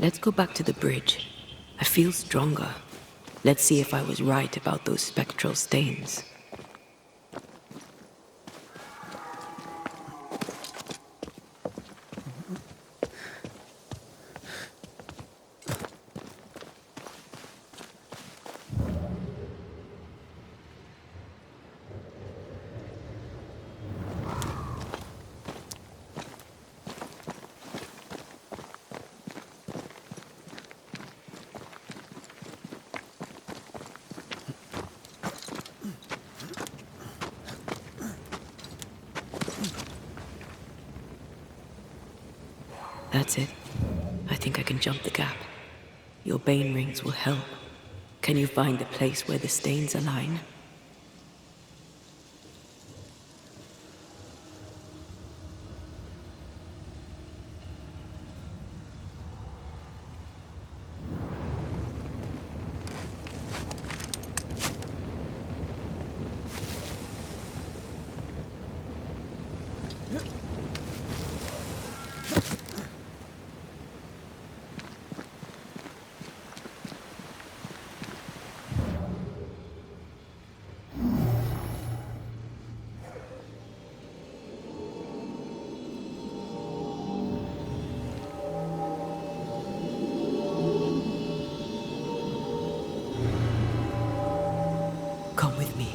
Let's go back to the bridge. I feel stronger. Let's see if I was right about those spectral stains. That's it. I think I can jump the gap. Your bane rings will help. Can you find the place where the stains align? Come with me.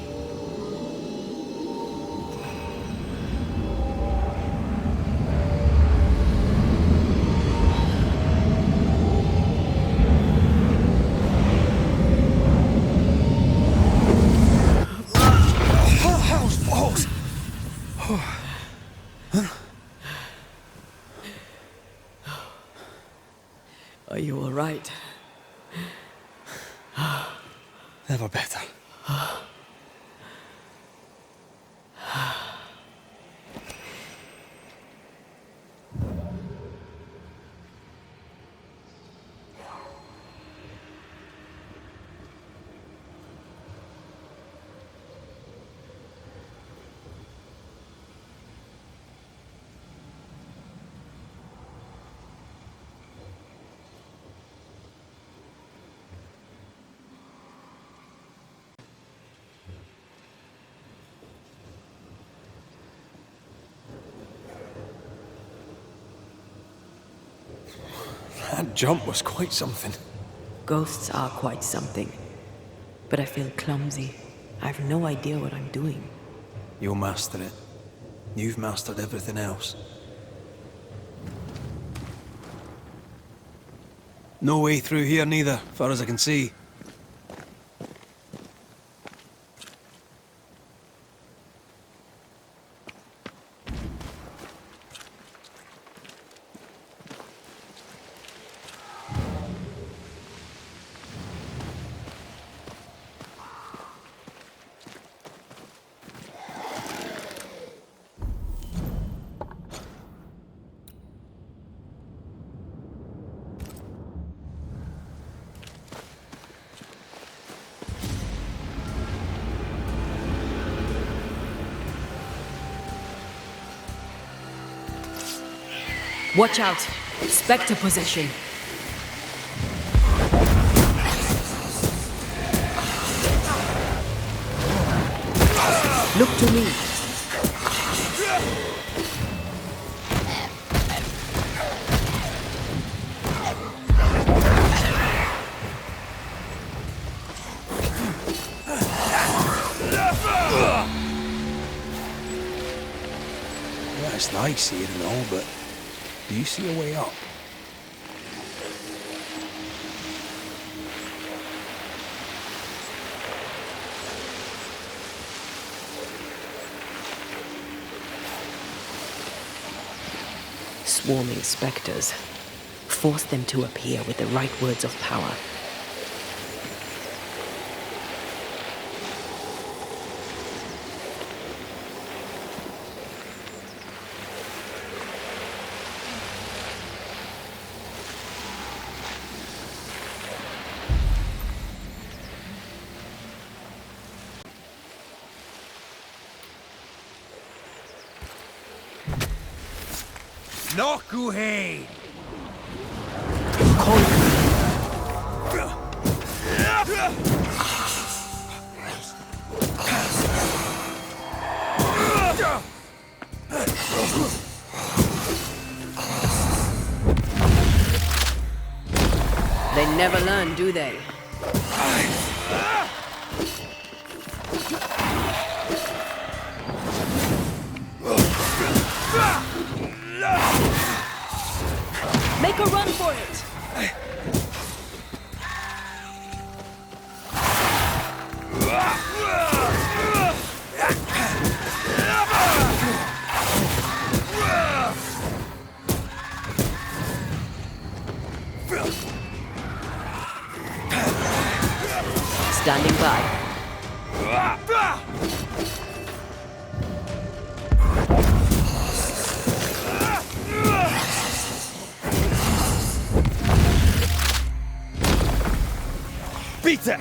Are you all right? Never better. That jump was quite something. Ghosts are quite something. But I feel clumsy. I have no idea what I'm doing. You'll master it. You've mastered everything else. No way through here neither, far as I can see. Watch out! Spectre possession! Look to me! Yeah, it's nice here and all, but do you see a way up? Swarming specters. Force them to appear with the right words of power. Nokuhei! Call They never learn, do they? Make a run for it! Standing by. Beat it!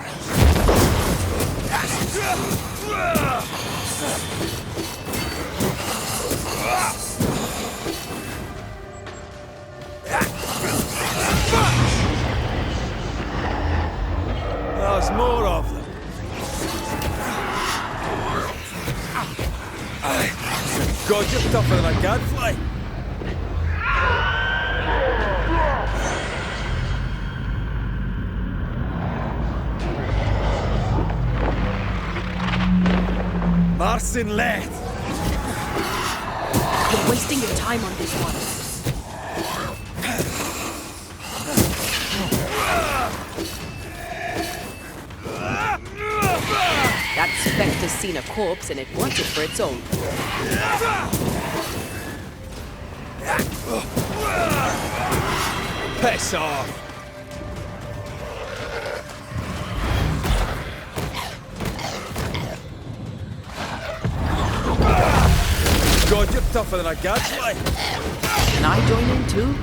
There's more of them. God, you're tougher than a gadfly. Marcin left. You're wasting your time on this one. That specter's seen a corpse and it wants it for its own. Piss off. God, you're tougher than a gadfly. Can I join in too?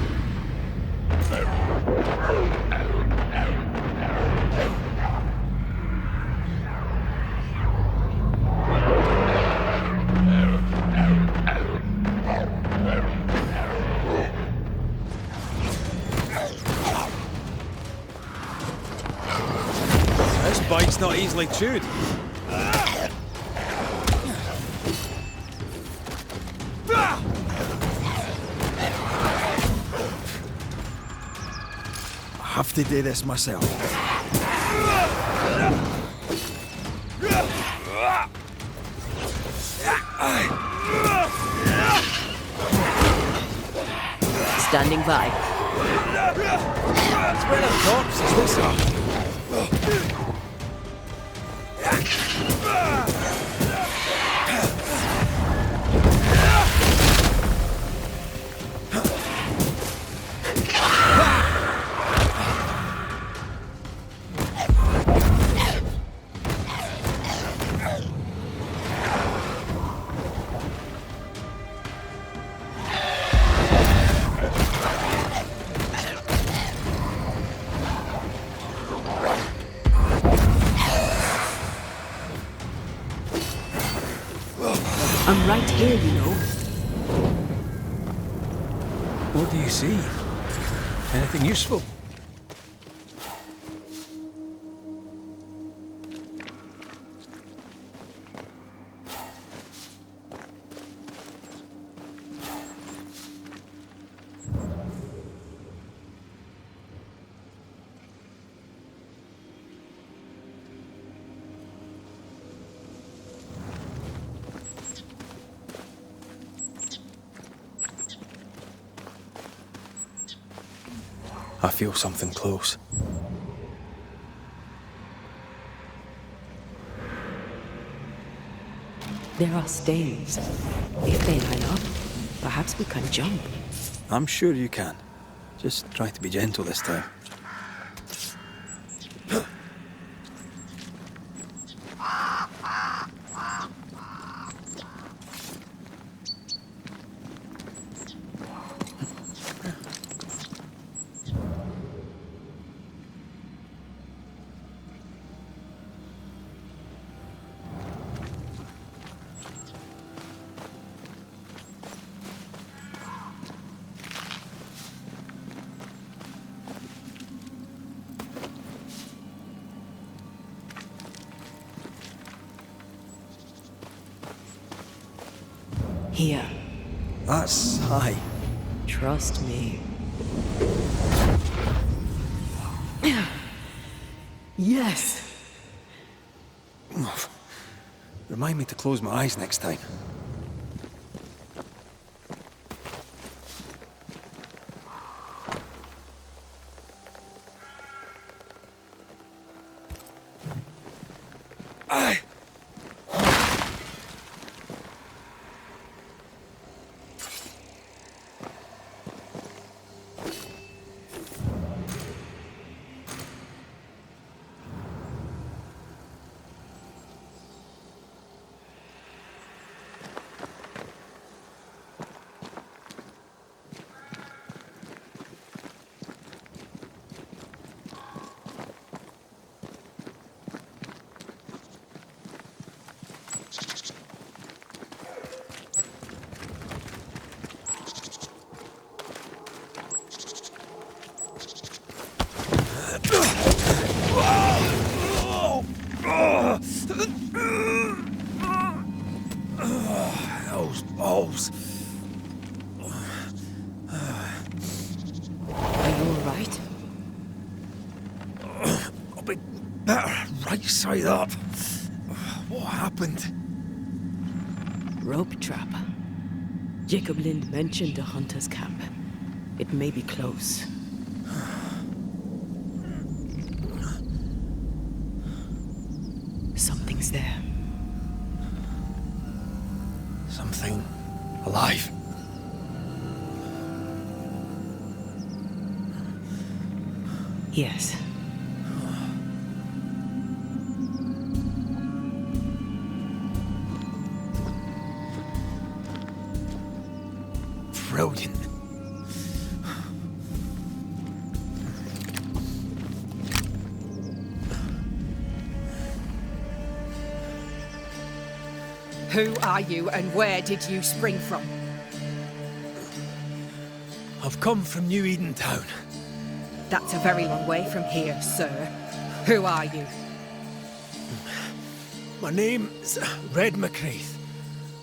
This bite's not easily chewed. I have to do this myself. Standing by. Spread of corpses, what's up? I'm right here, you know. What do you see? Anything useful? I feel something close. There are stains. If they line up, perhaps we can jump. I'm sure you can. Just try to be gentle this time. Here. That's high. Trust me. Yes! Remind me to close my eyes next time. Aye. Those balls. Are you alright? I'll be better right side up. What happened? Rope trap. Jacob Lind mentioned a hunter's camp. It may be close. Something's there. Something alive. Yes. Brilliant. Who are you and where did you spring from? I've come from New Eden Town. That's a very long way from here, sir. Who are you? My name's Red McCraith.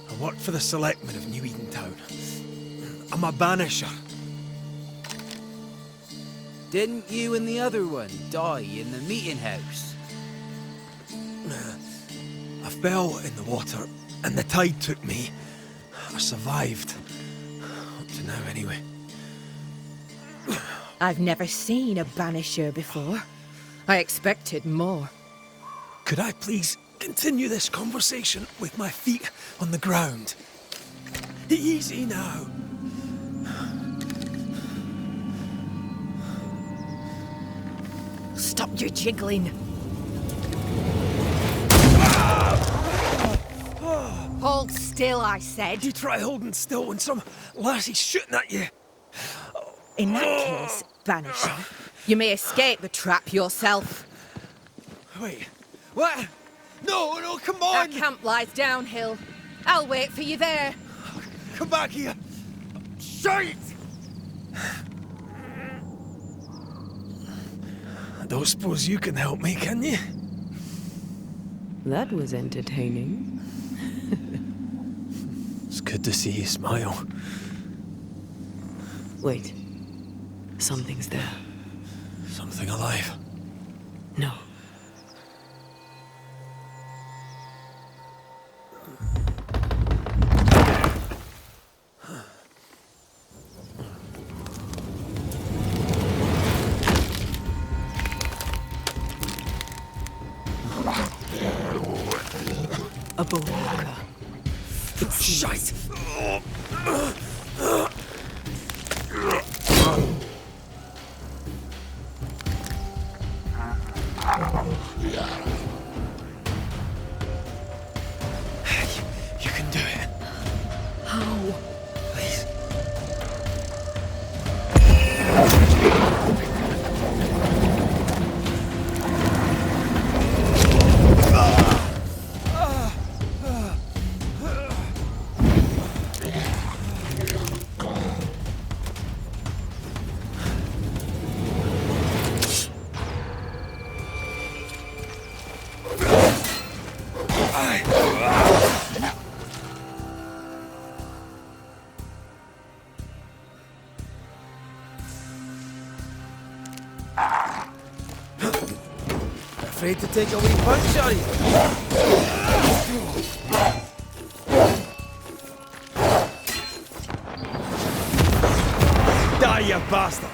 I work for the selectmen of New Eden Town. I'm a banisher. Didn't you and the other one die in the meeting house? I fell in the water and the tide took me. I survived. Up to now, anyway. I've never seen a banisher before. I expected more. Could I please continue this conversation with my feet on the ground? Easy now. Stop your jiggling. Hold still, I said. You try holding still when some lassie's shooting at you. In that case, banisher, you may escape the trap yourself. Wait, what? No, no, come Our on! camp lies downhill. I'll wait for you there. Come back here! Shite! I don't suppose you can help me, can you? That was entertaining. It's good to see you smile. Wait. Something's there. Something alive. No. A bone walker. Shite! You can do it. How? Please. ready to take a wee punch, are you? Die, you bastard!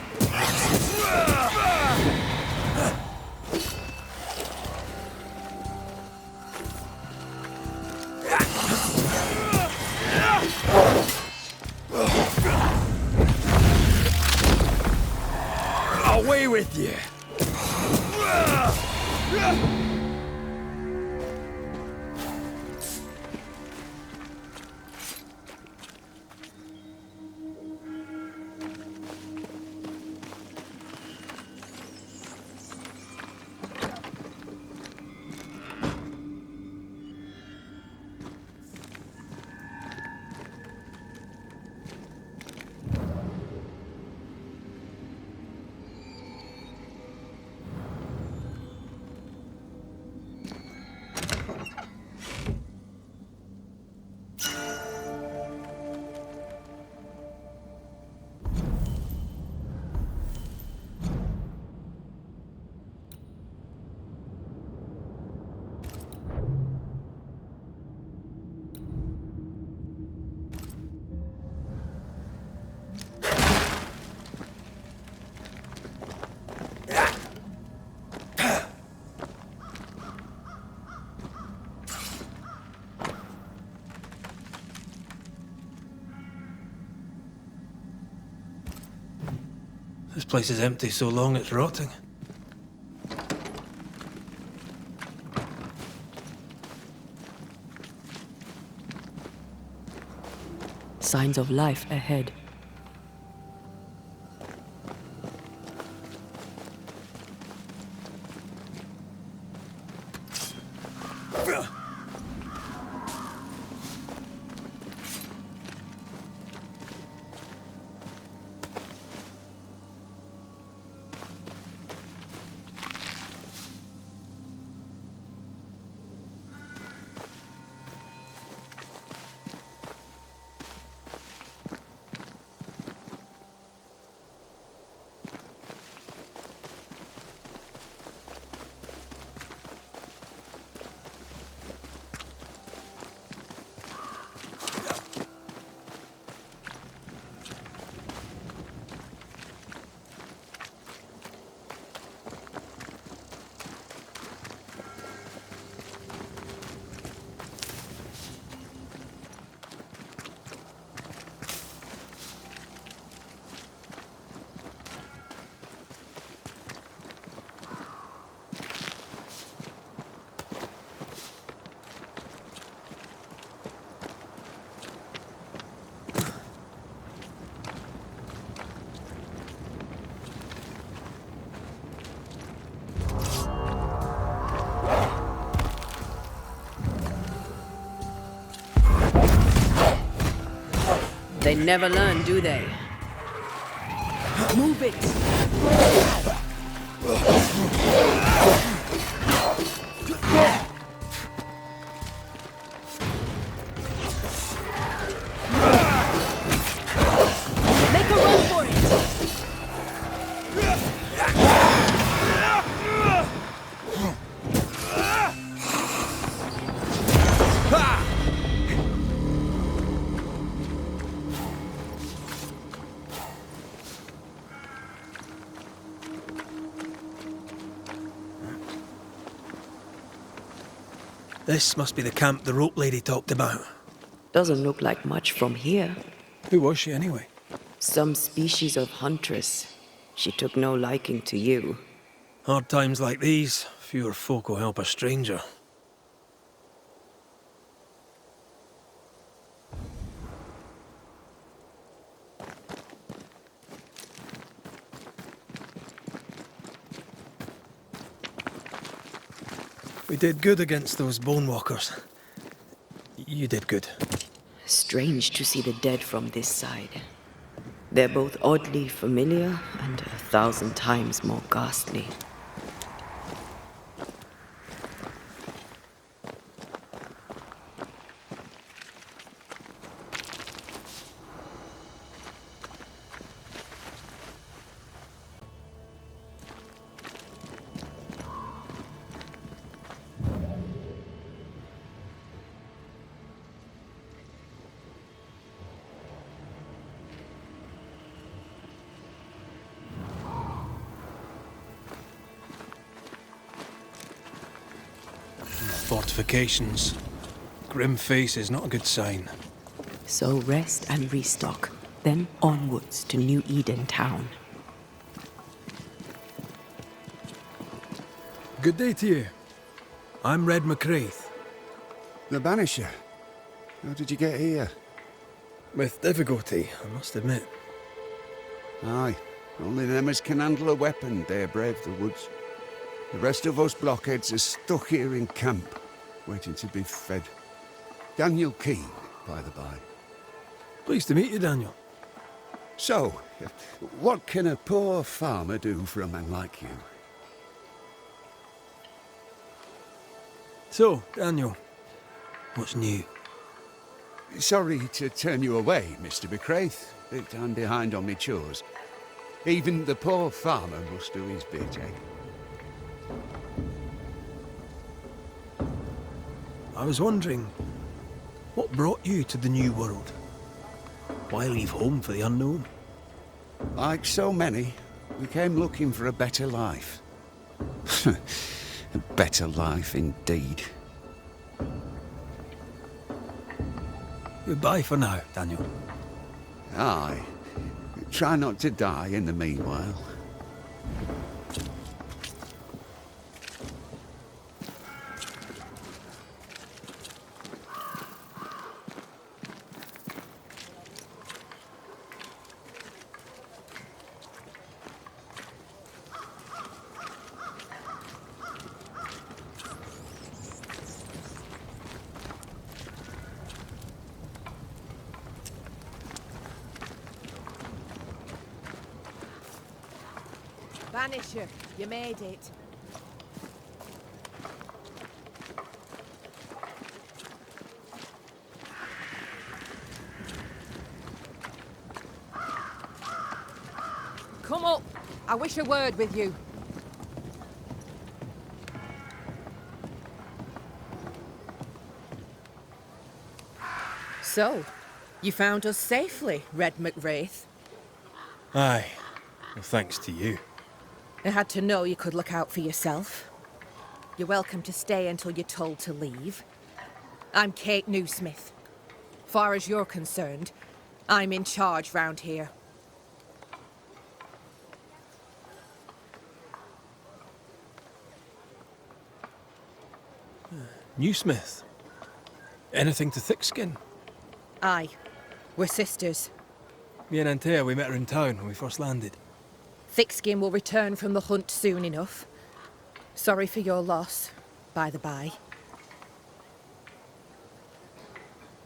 Away with you! This place is empty so long it's rotting. Signs of life ahead. They never learn, do they? Move it! Make a run for it! This must be the camp the rope lady talked about. Doesn't look like much from here. Who was she anyway? Some species of huntress. She took no liking to you. Hard times like these, fewer folk will help a stranger. We did good against those bone walkers. You did good. Strange to see the dead from this side. They're both oddly familiar and 1,000 times more ghastly. fortifications. Grim face is not a good sign. So rest and restock, then onwards to New Eden town. Good day to you. I'm Red McCraith. The Banisher? How did you get here? With difficulty, I must admit. Aye, only them as can handle a weapon dare brave the woods. The rest of us blockheads are stuck here in camp, waiting to be fed. Daniel Keane, by the by. Pleased to meet you, Daniel. So, what can a poor farmer do for a man like you? So, Daniel, what's new? Sorry to turn you away, Mr. McCraith, but I'm behind on my chores. Even the poor farmer must do his bit, eh? I was wondering, what brought you to the New World? Why leave home for the unknown? Like so many, we came looking for a better life. A better life indeed. Goodbye for now, Daniel. Aye. Try not to die in the meanwhile. Banisher, you made it. Come up. I wish a word with you. So, you found us safely, Red McWraith. Aye, well, thanks to you. I had to know you could look out for yourself. You're welcome to stay until you're told to leave. I'm Kate Newsmith. Far as you're concerned, I'm in charge round here. Newsmith. Anything to thickskin? Aye, we're sisters. Me and Antea, we met her in town when we first landed. Thickskin will return from the hunt soon enough. Sorry for your loss, by the by.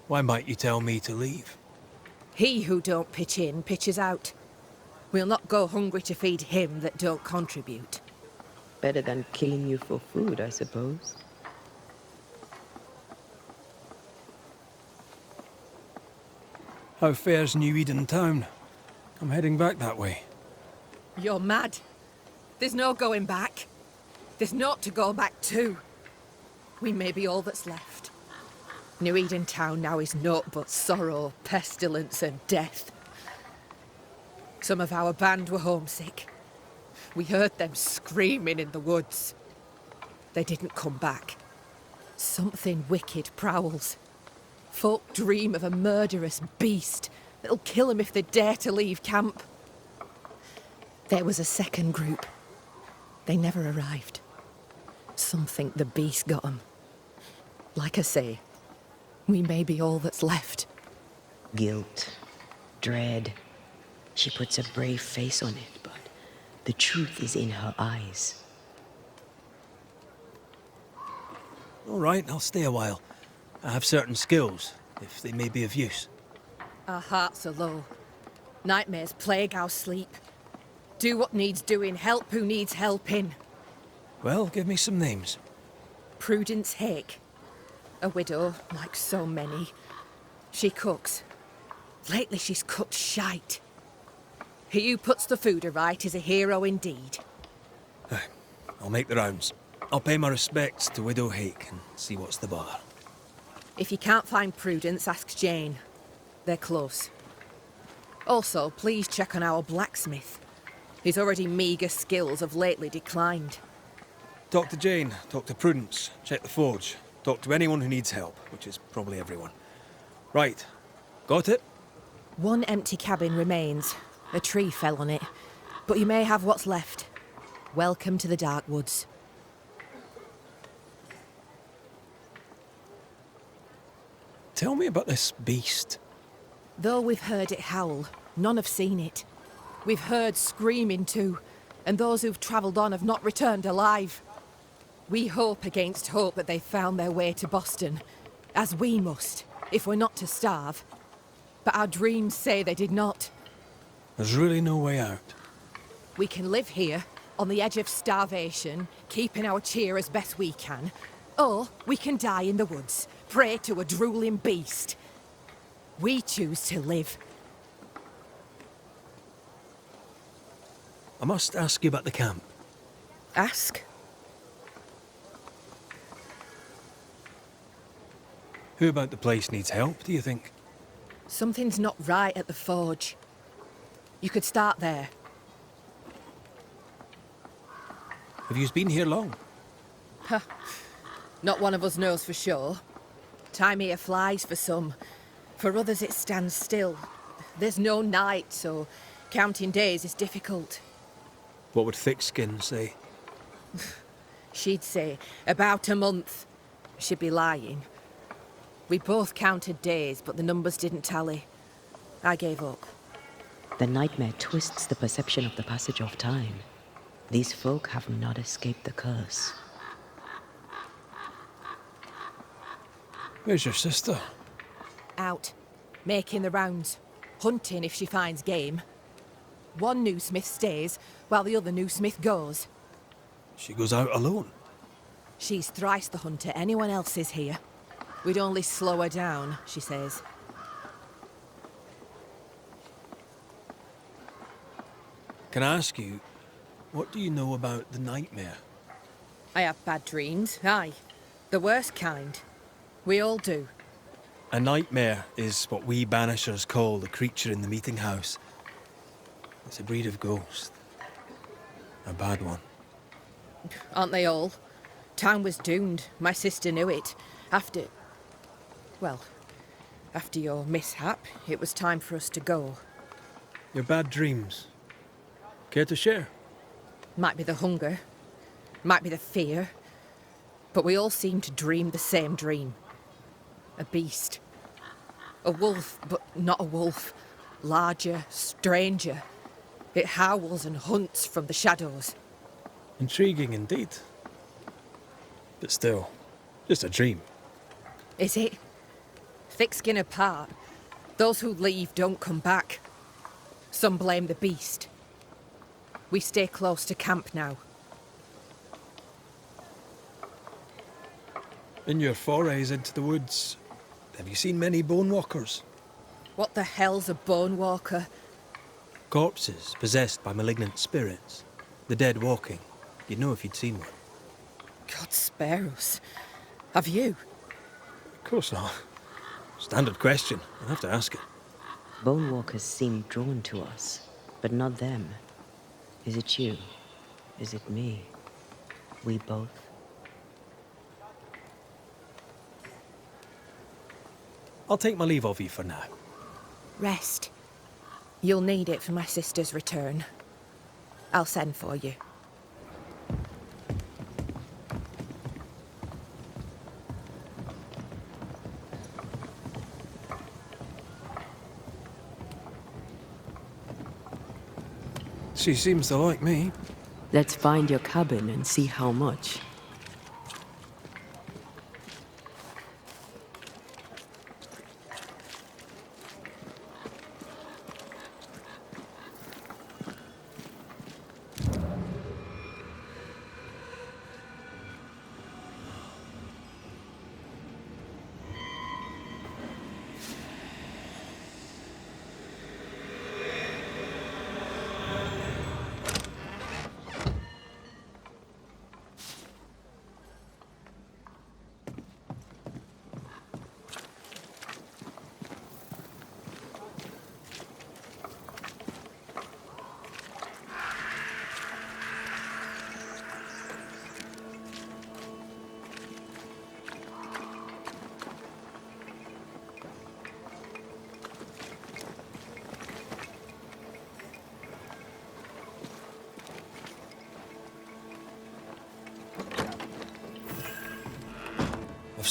Why might you tell me to leave? He who don't pitch in, pitches out. We'll not go hungry to feed him that don't contribute. Better than killing you for food, I suppose. How fares New Eden town? I'm heading back that way. You're mad. There's no going back. There's naught to go back to. We may be all that's left. New Eden town now is naught but sorrow, pestilence and death. Some of our band were homesick. We heard them screaming in the woods. They didn't come back. Something wicked prowls. Folk dream of a murderous beast that'll kill them if they dare to leave camp. There was a second group. They never arrived. Some think the beast got them. Like I say, we may be all that's left. Guilt, dread. She puts a brave face on it, but the truth is in her eyes. All right, I'll stay a while. I have certain skills, if they may be of use. Our hearts are low. Nightmares plague our sleep. Do what needs doing, help who needs helping. Well, give me some names. Prudence Hake. A widow, like so many. She cooks. Lately she's cooked shite. He who puts the food aright is a hero indeed. I'll make the rounds. I'll pay my respects to Widow Hake and see what's the bother. If you can't find Prudence, ask Jane. They're close. Also, please check on our blacksmith. His already meagre skills have lately declined. Talk to Jane, talk to Prudence, check the forge. Talk to anyone who needs help, which is probably everyone. Right. Got it? One empty cabin remains. A tree fell on it. But you may have what's left. Welcome to the Dark Woods. Tell me about this beast. Though we've heard it howl, none have seen it. We've heard screaming too, and those who've travelled on have not returned alive. We hope against hope that they found their way to Boston, as we must, if we're not to starve. But our dreams say they did not. There's really no way out. We can live here, on the edge of starvation, keeping our cheer as best we can. Or we can die in the woods, prey to a drooling beast. We choose to live. I must ask you about the camp. Ask? Who about the place needs help, do you think? Something's not right at the forge. You could start there. Have you been here long? Not one of us knows for sure. Time here flies for some. For others it stands still. There's no night, so counting days is difficult. What would thickskins say? She'd say about a month. She'd be lying. We both counted days, but the numbers didn't tally. I gave up. The nightmare twists the perception of the passage of time. These folk have not escaped the curse. Where's your sister? Out. Making the rounds. Hunting if she finds game. One new smith stays, while the other new smith goes. She goes out alone. She's thrice the hunter anyone else is here. We'd only slow her down, she says. Can I ask you, what do you know about the nightmare? I have bad dreams, aye. The worst kind. We all do. A nightmare is what we Banishers call the creature in the meeting house. It's a breed of ghost. A bad one. Aren't they all? Town was doomed. My sister knew it. After your mishap, it was time for us to go. Your bad dreams. Care to share? Might be the hunger. Might be the fear. But we all seem to dream the same dream. A beast. A wolf, but not a wolf. Larger, stranger. It howls and hunts from the shadows. Intriguing indeed. But still, just a dream. Is it? Thick skin apart, those who leave don't come back. Some blame the beast. We stay close to camp now. In your forays into the woods, have you seen many bone walkers? What the hell's a bone walker? Corpses possessed by malignant spirits. The dead walking. You'd know if you'd seen one. God spare us. Have you? Of course not. Standard question. I'll have to ask it. Bone walkers seem drawn to us, but not them. Is it you? Is it me? We both? I'll take my leave of you for now. Rest. You'll need it for my sister's return. I'll send for you. She seems to like me. Let's find your cabin and see how much.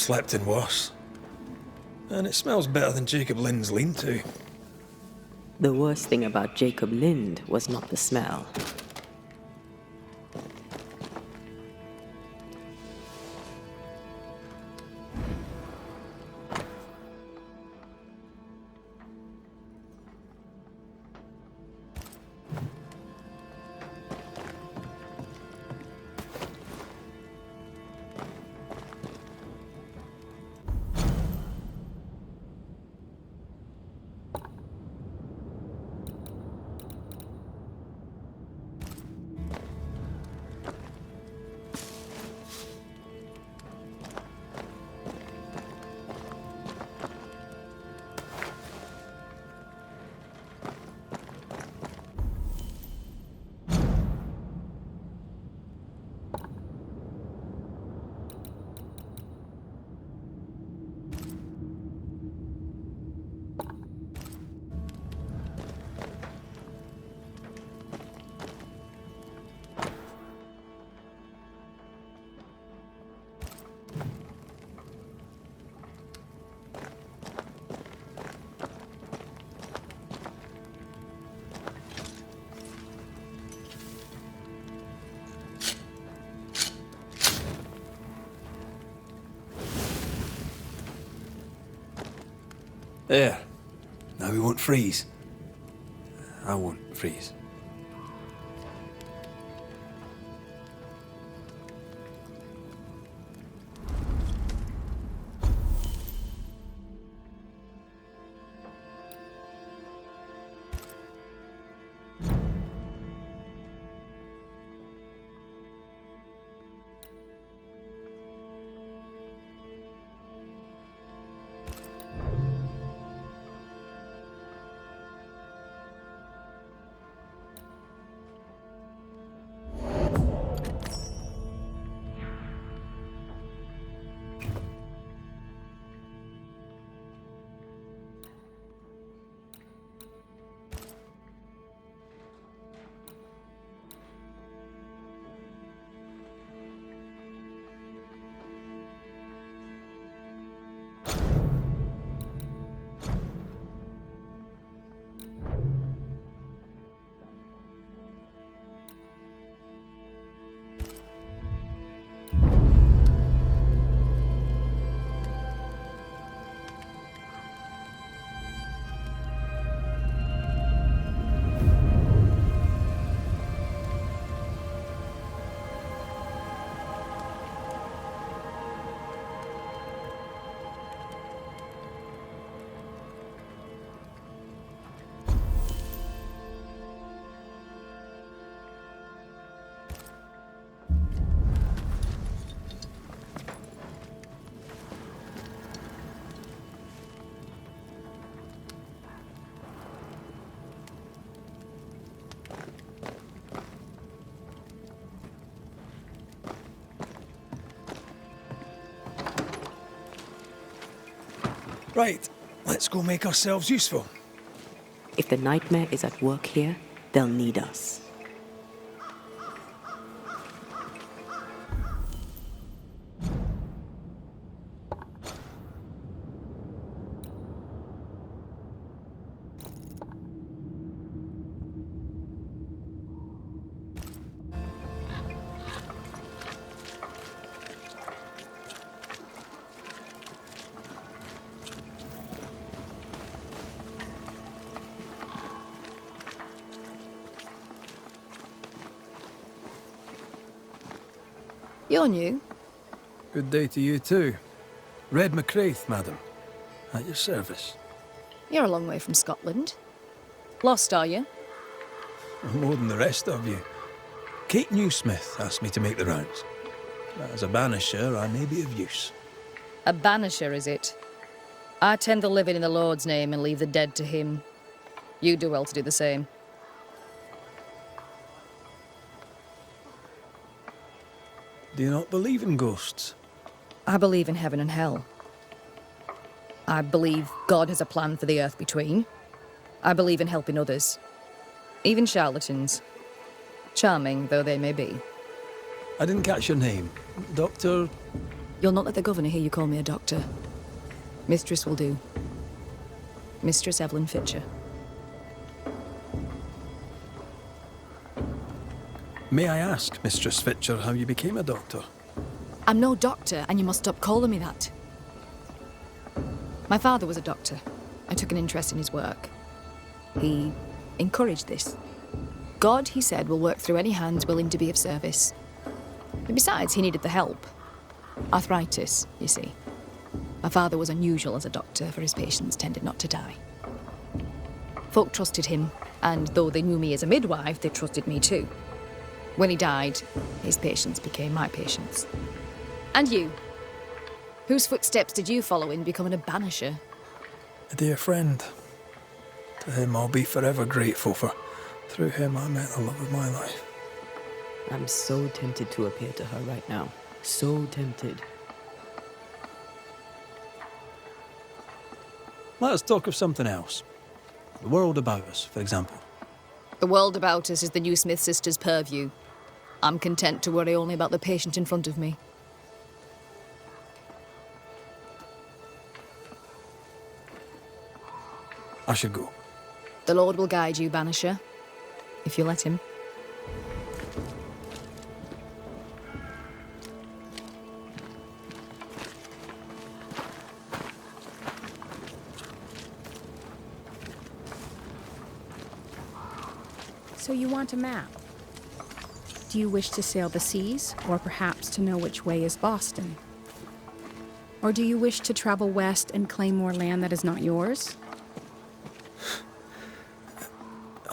slept in worse. And it smells better than Jacob Lynn's lean-to. The worst thing about Jacob Lind was not the smell. There. Now we won't freeze. I won't freeze. Right, let's go make ourselves useful. If the nightmare is at work here, they'll need us. You're new. Good day to you too. Red McCraith, madam. At your service. You're a long way from Scotland. Lost, are you? More than the rest of you. Kate Newsmith asked me to make the rounds. As a banisher, I may be of use. A banisher, is it? I tend the living in the Lord's name and leave the dead to him. You do well to do the same. Do you not believe in ghosts? I believe in heaven and hell. I believe God has a plan for the earth between. I believe in helping others. Even charlatans. Charming though they may be. I didn't catch your name. Dr. You'll not let the governor hear you call me a doctor. Mistress will do. Mistress Evelyn Fitcher. May I ask, Mistress Fitcher, how you became a doctor? I'm no doctor, and you must stop calling me that. My father was a doctor. I took an interest in his work. He encouraged this. God, he said, will work through any hands willing to be of service. And besides, he needed the help. Arthritis, you see. My father was unusual as a doctor, for his patients tended not to die. Folk trusted him, and though they knew me as a midwife, they trusted me too. When he died, his patients became my patients. And you? Whose footsteps did you follow in becoming a banisher? A dear friend. To him I'll be forever grateful, for through him I met the love of my life. I'm so tempted to appear to her right now. So tempted. Let us talk of something else. The world about us, for example. The world about us is the new Smith sisters' purview. I'm content to worry only about the patient in front of me. I should go. The Lord will guide you, Banisher, if you let him. So you want a map? Do you wish to sail the seas, or perhaps to know which way is Boston? Or do you wish to travel west and claim more land that is not yours?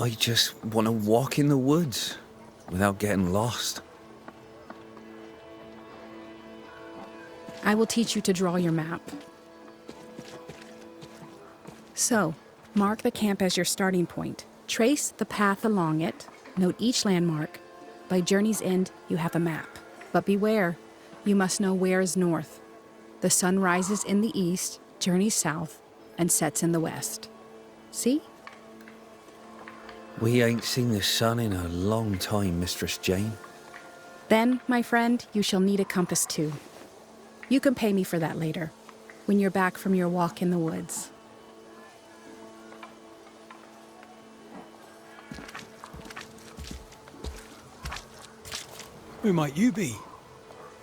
I just want to walk in the woods without getting lost. I will teach you to draw your map. So, mark the camp as your starting point. Trace the path along it. Note each landmark. By journey's end, you have a map. But beware, you must know where is north. The sun rises in the east, journeys south, and sets in the west. See? We ain't seen the sun in a long time, Mistress Jane. Then, my friend, you shall need a compass too. You can pay me for that later, when you're back from your walk in the woods. Who might you be?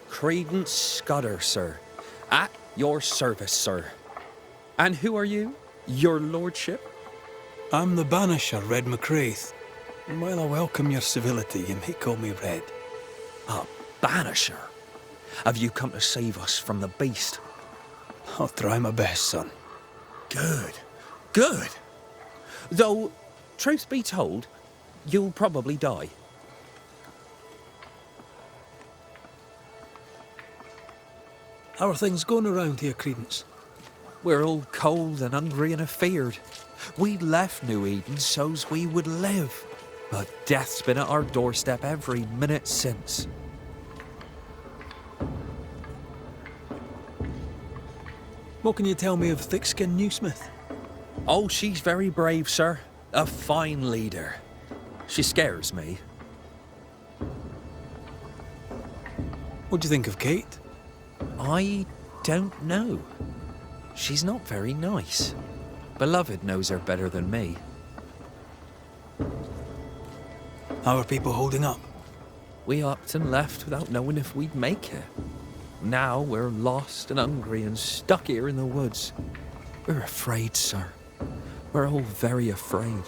Credence Scudder, sir. At your service, sir. And who are you? Your lordship? I'm the Banisher, Red McCraith. And while I welcome your civility, you may call me Red. A banisher? Have you come to save us from the beast? I'll try my best, son. Good. Good. Though, truth be told, you'll probably die. How are things going around here, Credence? We're all cold and hungry and afeared. We left New Eden so's we would live. But death's been at our doorstep every minute since. What can you tell me of thick-skinned Newsmith? Oh, she's very brave, sir. A fine leader. She scares me. What do you think of Kate? I don't know. She's not very nice. Beloved knows her better than me. How are people holding up? We upped and left without knowing if we'd make it. Now we're lost and hungry and stuck here in the woods. We're afraid, sir. We're all very afraid.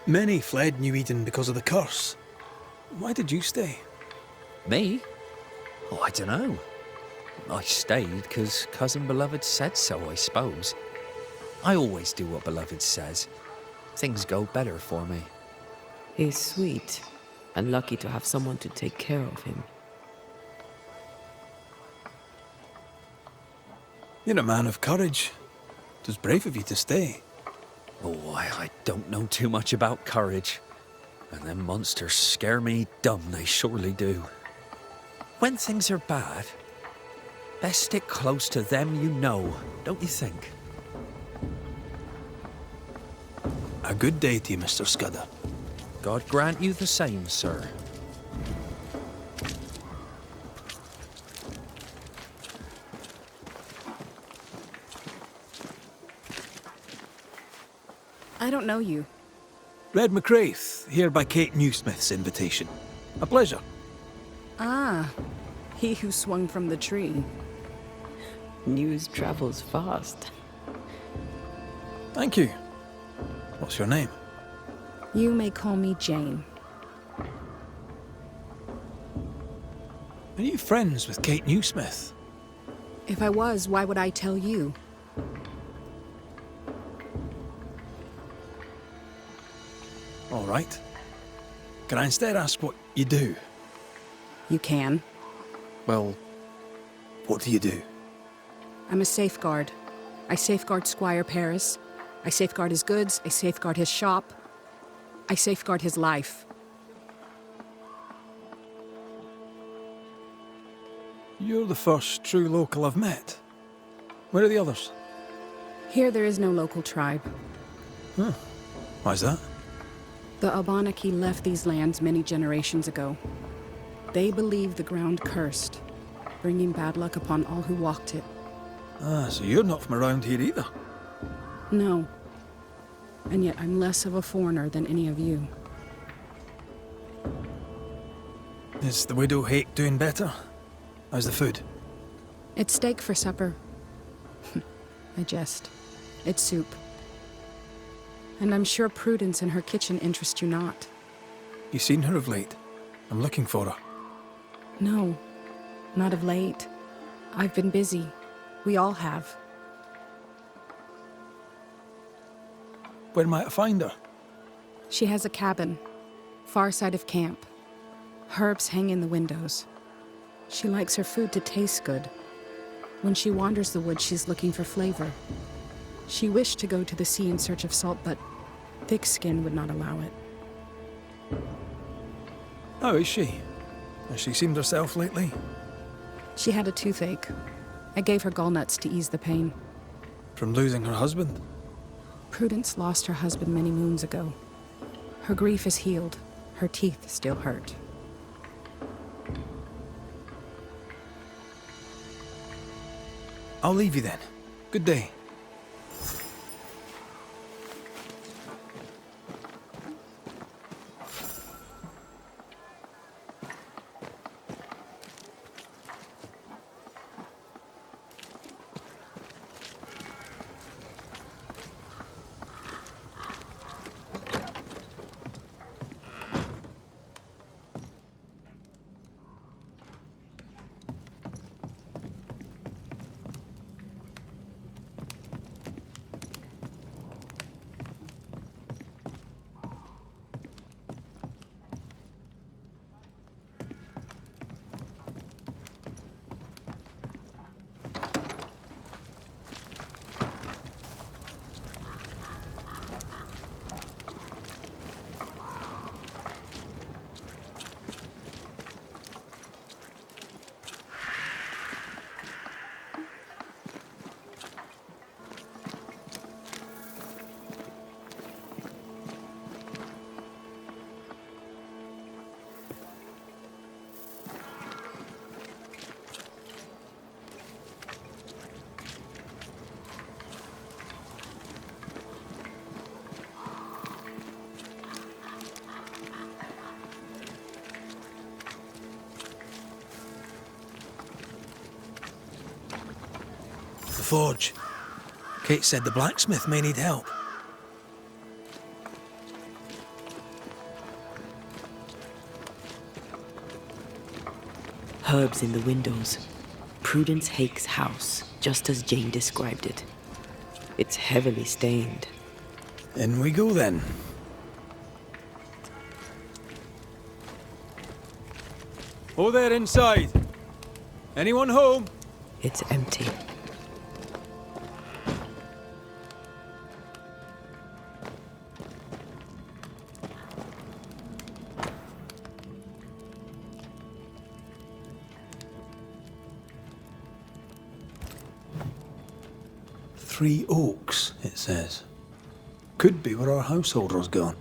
Many fled New Eden because of the curse. Why did you stay? Me? Oh, I don't know. I stayed because Cousin Beloved said so, I suppose. I always do what Beloved says. Things go better for me. He's sweet, and lucky to have someone to take care of him. You're a man of courage. It was brave of you to stay. Oh, I don't know too much about courage. And them monsters scare me dumb, they surely do. When things are bad, best stick close to them you know, don't you think? A good day to you, Mr. Scudder. God grant you the same, sir. I don't know you. Red McCraith, here by Kate Newsmith's invitation. A pleasure. Ah, he who swung from the tree. News travels fast. Thank you. What's your name? You may call me Jane. Are you friends with Kate Newsmith? If I was, why would I tell you? All right. Can I instead ask what you do? You can. Well, what do you do? I'm a safeguard. I safeguard Squire Paris. I safeguard his goods. I safeguard his shop. I safeguard his life. You're the first true local I've met. Where are the others? Here there is no local tribe. Huh. Why's that? The Abenaki left these lands many generations ago. They believe the ground cursed, bringing bad luck upon all who walked it. Ah, so you're not from around here either. No. And yet I'm less of a foreigner than any of you. Is the widow Hake doing better? How's the food? It's steak for supper. I jest. It's soup. And I'm sure Prudence and her kitchen interest you not. You seen her of late? I'm looking for her. No, not of late. I've been busy. We all have. Where might I find her? She has a cabin, far side of camp. Herbs hang in the windows. She likes her food to taste good. When she wanders the woods, she's looking for flavor. She wished to go to the sea in search of salt, but thickskin would not allow it. How is she? Has she seemed herself lately? She had a toothache. I gave her gallnuts to ease the pain. From losing her husband? Prudence lost her husband many moons ago. Her grief is healed. Her teeth still hurt. I'll leave you then. Good day. The forge. Kate said the blacksmith may need help. Herbs in the windows. Prudence Hake's house, just as Jane described it. It's heavily stained. In we go then. Oh there inside. Anyone home? It's empty. Three Oaks, it says. Could be where our householder's gone.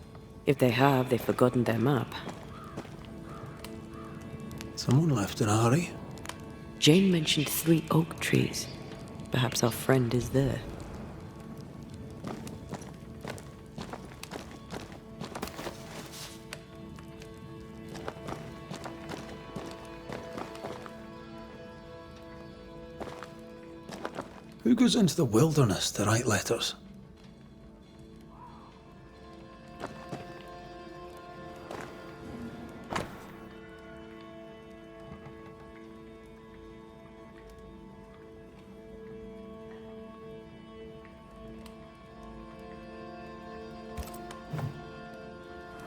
If they have, they've forgotten their map. Someone left in a hurry. Jane mentioned 3 oak trees. Perhaps our friend is there. Who goes into the wilderness to write letters?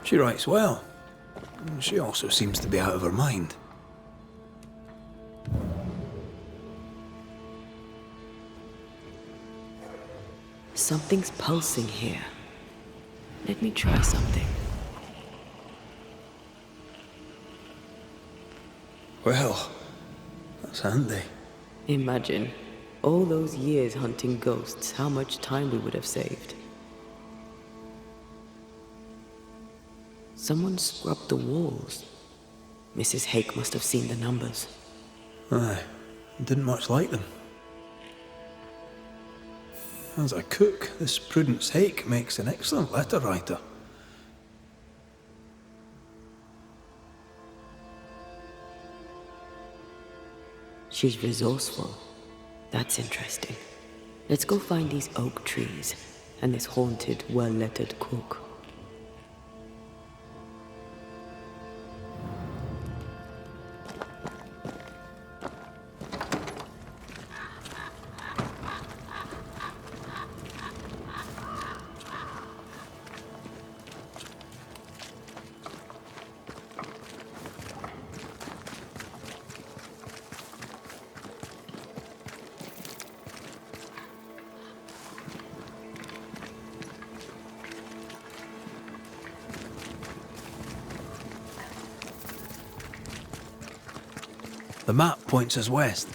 She writes well. She also seems to be out of her mind. Something's pulsing here. Let me try something. Well, that's handy. Imagine, all those years hunting ghosts, how much time we would have saved. Someone scrubbed the walls. Mrs. Hake must have seen the numbers. Aye, didn't much like them. As a cook, this Prudence Hake makes an excellent letter writer. She's resourceful. That's interesting. Let's go find these oak trees and this haunted, well-lettered cook. The map points us west.